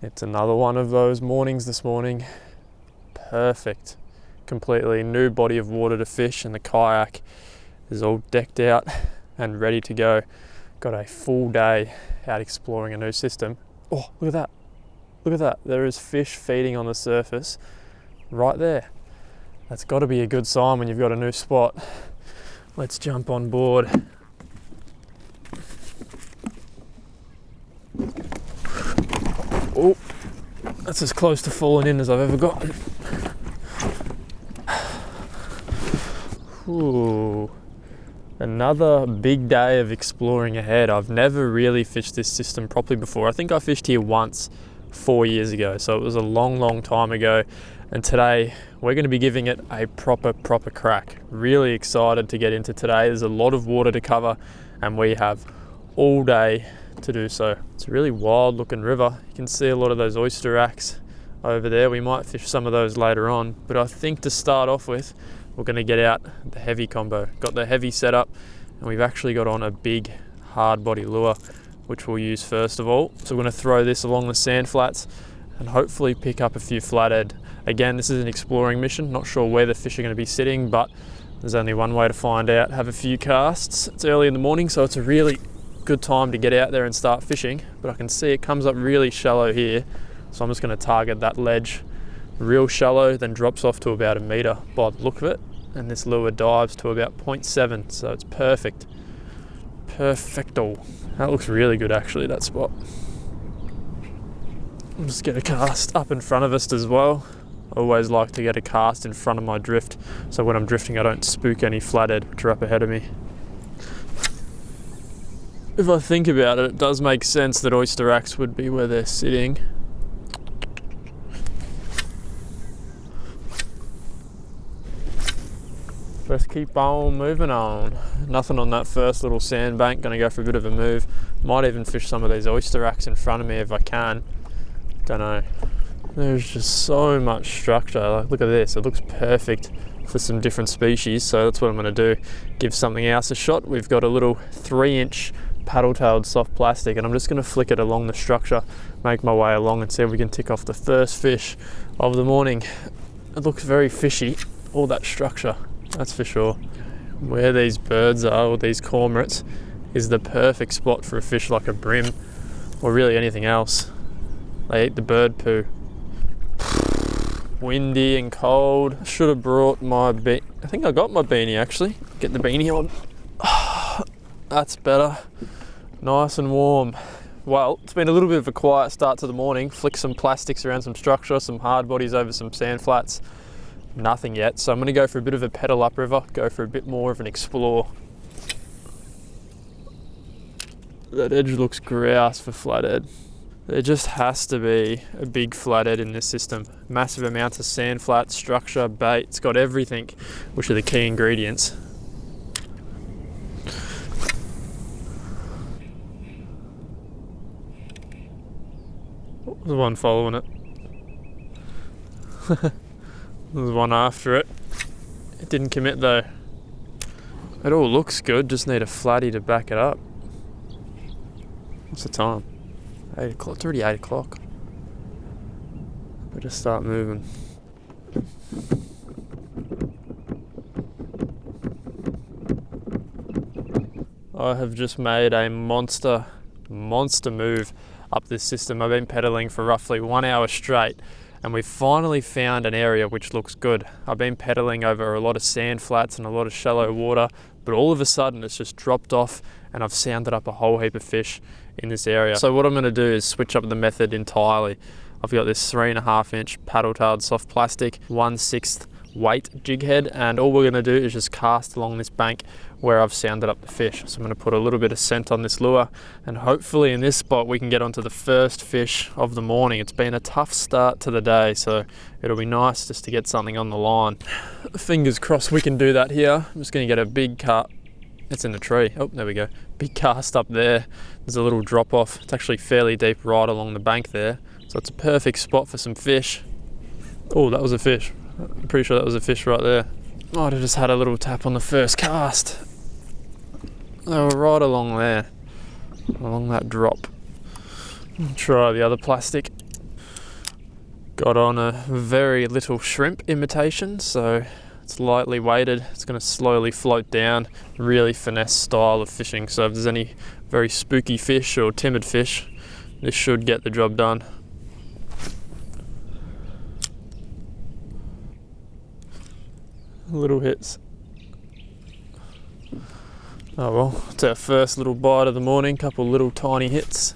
It's another one of those mornings this morning. Perfect. Completely new body of water to fish, and the kayak is all decked out and ready to go. Got a full day out exploring a new system. Oh, look at that. Look at that. There is fish feeding on the surface right there. That's got to be a good sign when you've got a new spot. Let's jump on board. Oh, that's as close to falling in as I've ever gotten. Ooh, another big day of exploring ahead. I've never really fished this system properly before. I think I fished here once 4 years ago, so it was a long time ago. And today we're going to be giving it a proper crack. Really excited to get into today. There's a lot of water to cover and we have all day to do so. It's a really wild looking river. You can see a lot of those oyster racks over there. We might fish some of those later on, but I think to start off with, we're going to get out the heavy combo. Got the heavy setup, and we've actually got on a big hard body lure, which we'll use first of all. So we're going to throw this along the sand flats and hopefully pick up a few flathead. Again, this is an exploring mission. Not sure where the fish are going to be sitting, but there's only one way to find out. Have a few casts. It's early in the morning, so it's a really good time to get out there and start fishing, but I can see it comes up really shallow here, so I'm just going to target that ledge real shallow, then drops off to about 1 meter by the look of it, and this lure dives to about 0.7, so it's perfecto. That looks really good actually, that spot. I'll just get a cast up in front of us as well. I always like to get a cast in front of my drift, so when I'm drifting I don't spook any flathead which are up ahead of me. If I think about it, it does make sense that oyster racks would be where they're sitting. Let's keep on moving on. Nothing on that first little sandbank, gonna go for a bit of a move. Might even fish some of these oyster racks in front of me if I can. Don't know. There's just so much structure. Like, look at this, it looks perfect for some different species, so that's what I'm gonna do. Give something else a shot. We've got a little 3-inch paddle-tailed soft plastic, and I'm just going to flick it along the structure, make my way along and see if we can tick off the first fish of the morning. It looks very fishy, all that structure, that's for sure. Where these birds are, or these cormorants, is the perfect spot for a fish like a brim, or really anything else. They eat the bird poo. Windy and cold. I should have brought my I think I got my beanie actually. Get the beanie on. That's better. Nice and warm. Well, it's been a little bit of a quiet start to the morning. Flick some plastics around some structure, some hard bodies over some sand flats. Nothing yet, so I'm going to go for a bit of a pedal upriver, go for a bit more of an explore. That edge looks grouse for flathead. There just has to be a big flathead in this system. Massive amounts of sand flats, structure, bait, it's got everything, which are the key ingredients. There's one following it. There's one after it. It didn't commit though. It all looks good, just need a flatty to back it up. What's the time? 8 o'clock. It's already 8 o'clock. Better start moving. I have just made a monster move up this system. I've been pedaling for roughly 1 hour straight, and we've finally found an area which looks good. I've been pedaling over a lot of sand flats and a lot of shallow water, but all of a sudden it's just dropped off and I've sounded up a whole heap of fish in this area. So what I'm going to do is switch up the method entirely. I've got this 3.5-inch paddle-tailed soft plastic, 1/6 weight jig head, and all we're going to do is just cast along this bank where I've sounded up the fish. So I'm going to put a little bit of scent on this lure, and hopefully in this spot we can get onto the first fish of the morning. It's been a tough start to the day, so it'll be nice just to get something on the line. Fingers crossed we can do that here. I'm just going to get a big cut. It's in the tree. Oh, there we go. Big cast up there. There's a little drop off. It's actually fairly deep right along the bank there, so it's a perfect spot for some fish. Oh, that was a fish. I'm pretty sure that was a fish right there. Might have just had a little tap on the first cast. They were right along there, along that drop. I'll try the other plastic. Got on a very little shrimp imitation, so it's lightly weighted. It's going to slowly float down. Really finesse style of fishing. So if there's any very spooky fish or timid fish, this should get the job done. Little hits. Oh well, it's our first little bite of the morning. Couple little tiny hits.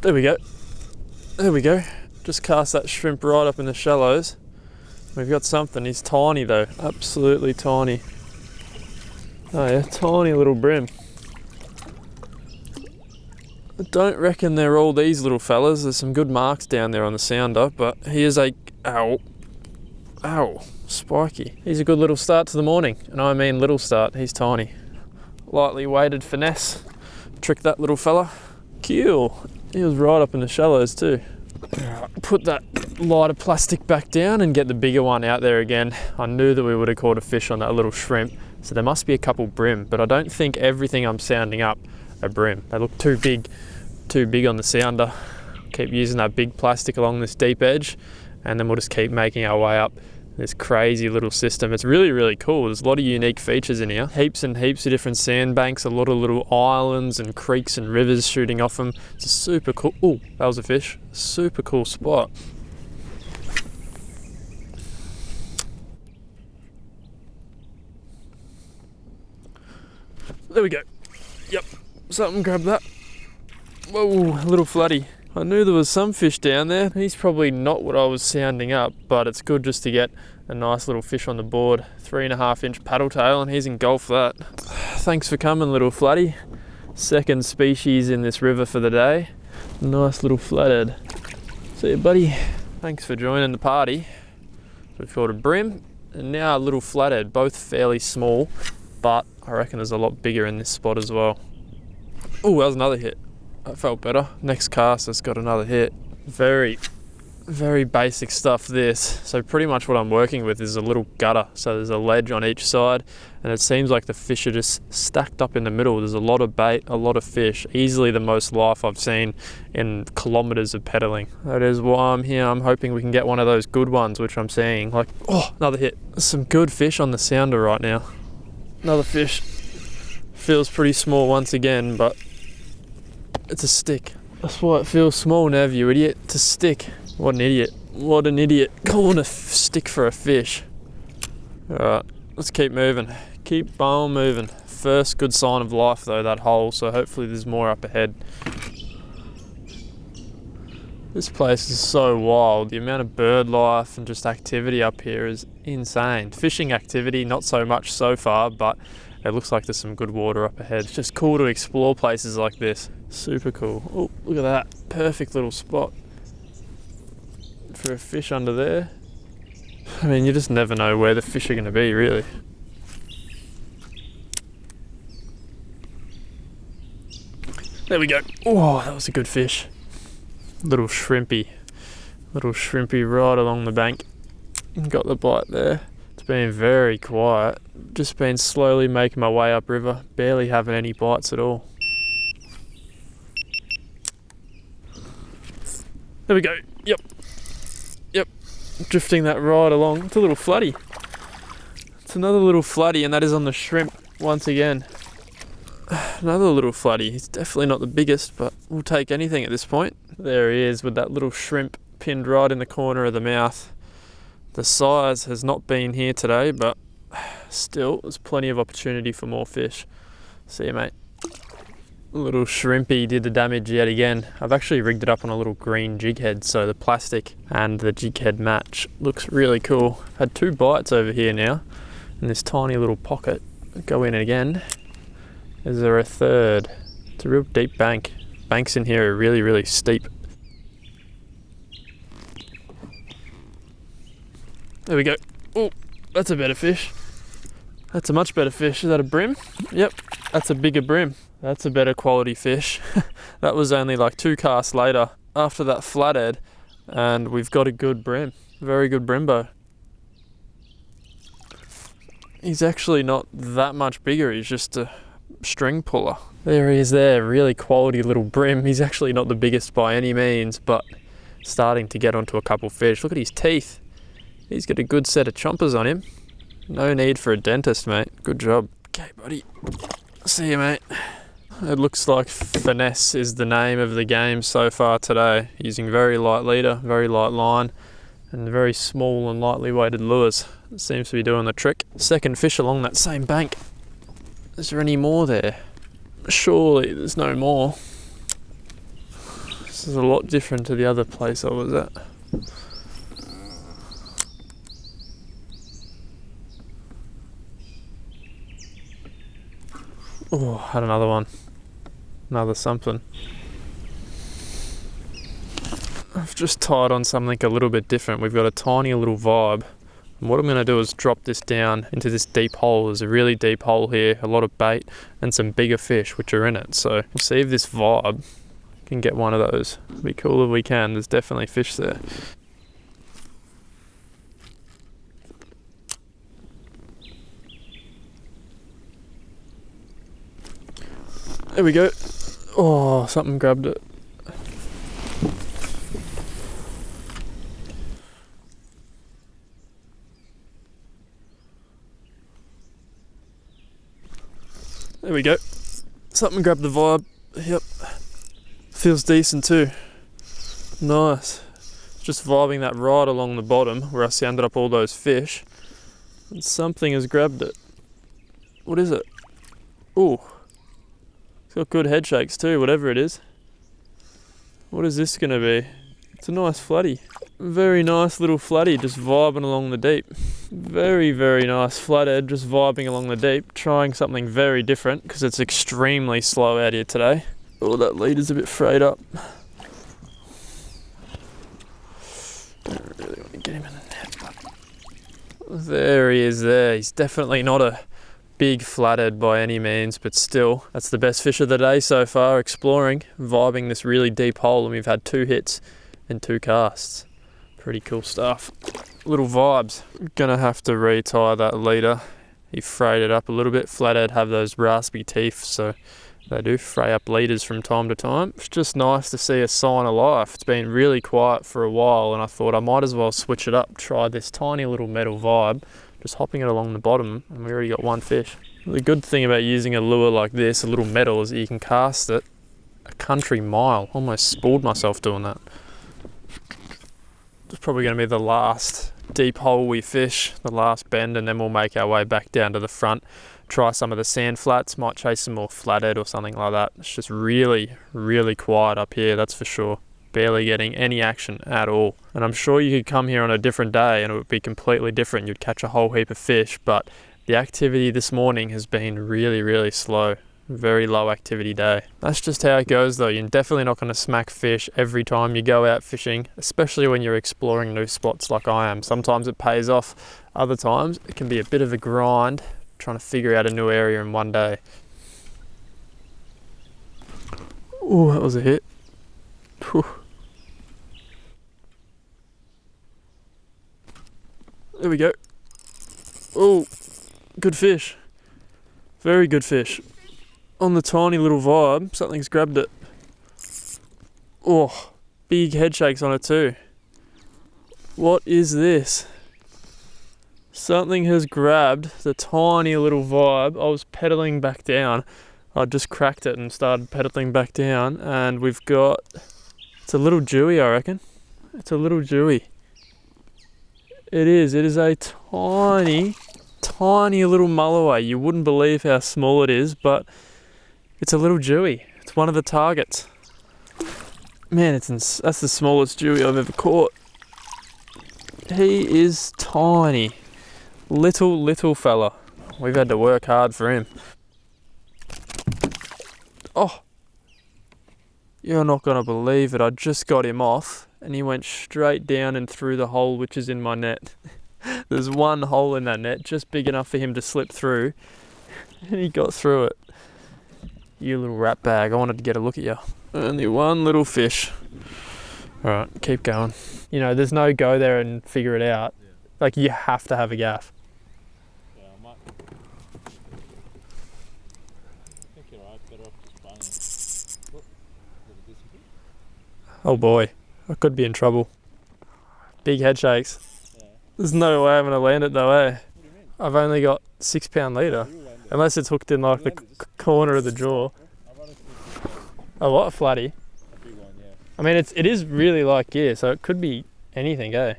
There we go. There we go. Just cast that shrimp right up in the shallows. We've got something. He's tiny though. Absolutely tiny. Oh yeah, tiny little brim. I don't reckon they're all these little fellas. There's some good marks down there on the sounder, but he is a... Ow. Spiky. He's a good little start to the morning. And I mean little start. He's tiny. Lightly weighted finesse. Trick that little fella. Cool. He was right up in the shallows too. Put that lighter plastic back down and get the bigger one out there again. I knew that we would have caught a fish on that little shrimp, so there must be a couple brim, but I don't think everything I'm sounding up are brim. They look too big on the sounder. Keep using that big plastic along this deep edge, and then we'll just keep making our way up this crazy little system. It's really, really cool. There's a lot of unique features in here. Heaps and heaps of different sandbanks, a lot of little islands and creeks and rivers shooting off them. It's a super cool... Oh, that was a fish. Super cool spot. There we go. Yep, something grabbed that. Whoa, a little floody. I knew there was some fish down there. He's probably not what I was sounding up, but it's good just to get a nice little fish on the board. 3.5 inch paddle tail, and he's engulfed that. Thanks for coming, little floody. Second species in this river for the day. Nice little flathead. See you, buddy. Thanks for joining the party. We've caught a brim and now a little flathead, both fairly small, but I reckon there's a lot bigger in this spot as well. Oh, that was another hit. That felt better. Next cast has got another hit. Very, very basic stuff this. So pretty much what I'm working with is a little gutter. So there's a ledge on each side, and it seems like the fish are just stacked up in the middle. There's a lot of bait, a lot of fish. Easily the most life I've seen in kilometers of pedaling. That is why I'm here. I'm hoping we can get one of those good ones, which I'm seeing. Like, oh, another hit. There's some good fish on the sounder right now. Another fish. Feels pretty small once again, but it's a stick. That's why it feels small, Nev, you idiot. It's a stick. What an idiot. What an idiot. Calling a stick for a fish. Alright, let's keep moving. Keep on moving. First good sign of life though, that hole, so hopefully there's more up ahead. This place is so wild. The amount of bird life and just activity up here is insane. Fishing activity, not so much so far, but it looks like there's some good water up ahead. It's just cool to explore places like this. Super cool. Oh, look at that. Perfect little spot for a fish under there. I mean, you just never know where the fish are going to be, really. There we go. Oh, that was a good fish. Little shrimpy right along the bank. Got the bite there. It's been very quiet. Just been slowly making my way upriver. Barely having any bites at all. There we go. Yep. Drifting that right along. It's a little floody. It's another little floody, and that is on the shrimp once again. Another little floody. He's definitely not the biggest, but we'll take anything at this point. There he is with that little shrimp pinned right in the corner of the mouth. The size has not been here today, but still there's plenty of opportunity for more fish. See you, mate. Little shrimpy did the damage yet again. I've actually rigged it up on a little green jig head, so the plastic and the jig head match. Looks really cool. I've had 2 bites over here now in this tiny little pocket. Go in again. Is there a third? It's a real deep bank. Banks in here are really, really steep. There we go. Oh, that's a better fish. That's a much better fish. Is that a brim? Yep, that's a bigger brim. That's a better quality fish. That was only like 2 casts later after that flathead, and we've got a good brim. Very good brimbo. He's actually not that much bigger. He's just a string puller. There he is there, really quality little brim. He's actually not the biggest by any means, but starting to get onto a couple fish. Look at his teeth. He's got a good set of chompers on him. No need for a dentist, mate. Good job. Okay, buddy. See you, mate. It looks like Finesse is the name of the game so far today. Using very light leader, very light line, and very small and lightly weighted lures. It seems to be doing the trick. Second fish along that same bank. Is there any more there? Surely there's no more. This is a lot different to the other place I was at. Oh, had another one. Another something. I've just tied on something a little bit different. We've got a tiny little vibe. And what I'm going to do is drop this down into this deep hole. There's a really deep hole here, a lot of bait, and some bigger fish which are in it. So we'll see if this vibe can get one of those. It'll be cool if we can. There's definitely fish there. There we go. Oh, something grabbed it. There we go. Something grabbed the vibe. Yep. Feels decent too. Nice. Just vibing that right along the bottom where I sounded up all those fish. And something has grabbed it. What is it? Ooh. It's got good head shakes too, whatever it is. What is this going to be? It's a nice flatty. Very nice little flatty, just vibing along the deep. Very, very nice flathead, just vibing along the deep. Trying something very different because it's extremely slow out here today. Oh, that leader's a bit frayed up. Don't really want to get him in the net, but there he is there. He's definitely not a big flathead by any means, but still, that's the best fish of the day so far, exploring, vibing this really deep hole, and we've had 2 hits and 2 casts. Pretty cool stuff. Little vibes. Gonna have to retie that leader. He frayed it up a little bit. Flathead have those raspy teeth, so they do fray up leaders from time to time. It's just nice to see a sign of life. It's been really quiet for a while, and I thought I might as well switch it up, try this tiny little metal vibe. Just hopping it along the bottom, and we already got 1 fish. The good thing about using a lure like this, a little metal, is that you can cast it a country mile. Almost spoiled myself doing that. It's probably going to be the last deep hole we fish, the last bend, and then we'll make our way back down to the front. Try some of the sand flats, might chase some more flathead or something like that. It's just really, really quiet up here, that's for sure. Barely getting any action at all. And I'm sure you could come here on a different day and it would be completely different. You'd catch a whole heap of fish, but the activity this morning has been really, really slow. Very low activity day. That's just how it goes though. You're definitely not going to smack fish every time you go out fishing, especially when you're exploring new spots like I am. Sometimes it pays off, other times it can be a bit of a grind trying to figure out a new area in one day. Oh, that was a hit. Whew. There we go. Oh, good fish. Very good fish. On the tiny little vibe, something's grabbed it. Oh, big head shakes on it too. What is this? Something has grabbed the tiny little vibe. I was pedaling back down. I just cracked it and started pedaling back down, and we've got, it's a little dewy, I reckon. It's a little dewy. It is a tiny, tiny little mulloway. You wouldn't believe how small it is, but it's a little dewy. It's one of the targets. Man, that's the smallest dewy I've ever caught. He is tiny. Little fella. We've had to work hard for him. Oh, you're not gonna believe it. I just got him off and he went straight down and through the hole which is in my net. There's one hole in that net just big enough for him to slip through, and he got through it. You little rat bag, I wanted to get a look at you. Only one little fish. Alright, keep going. You know, there's no go there and figure it out. Yeah. Like, you have to have a gaff. Yeah, I alright, better off just spraying it. Oh, did it disappear? Oh boy, I could be in trouble. Big head shakes. Yeah. There's no way I'm going to land it though, eh? What do you mean? I've only got 6 pound leader. You land it. Unless it's hooked in like the corner of the jaw. I've run it through Oh, what? A flatty? a big one, yeah. I mean, it is really light gear, so it could be anything, eh?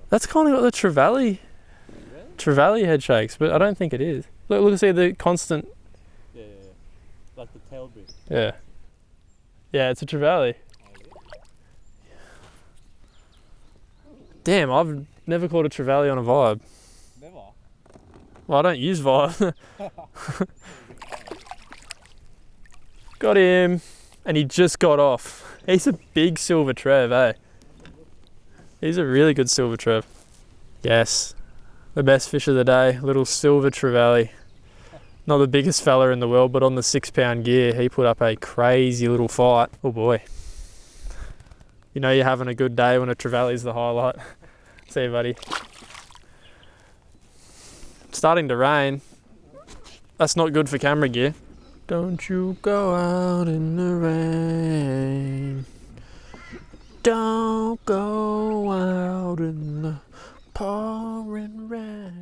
That's kind of got the Trevally head shakes, but I don't think it is. Look, see the constant. Yeah. Like the tail bit. Yeah. Yeah, it's a Trevally. Damn, I've never caught a Trevally on a vibe. Never. Well, I don't use vibe. Got him, and he just got off. He's a big silver trev, eh? He's a really good silver trev. Yes, the best fish of the day, little silver trevally. Not the biggest fella in the world, but on the 6 pound gear, he put up a crazy little fight. Oh boy. You know you're having a good day when a trevally's the highlight. See you, buddy. It's starting to rain. That's not good for camera gear. Don't you go out in the rain. Don't go out in the pouring rain.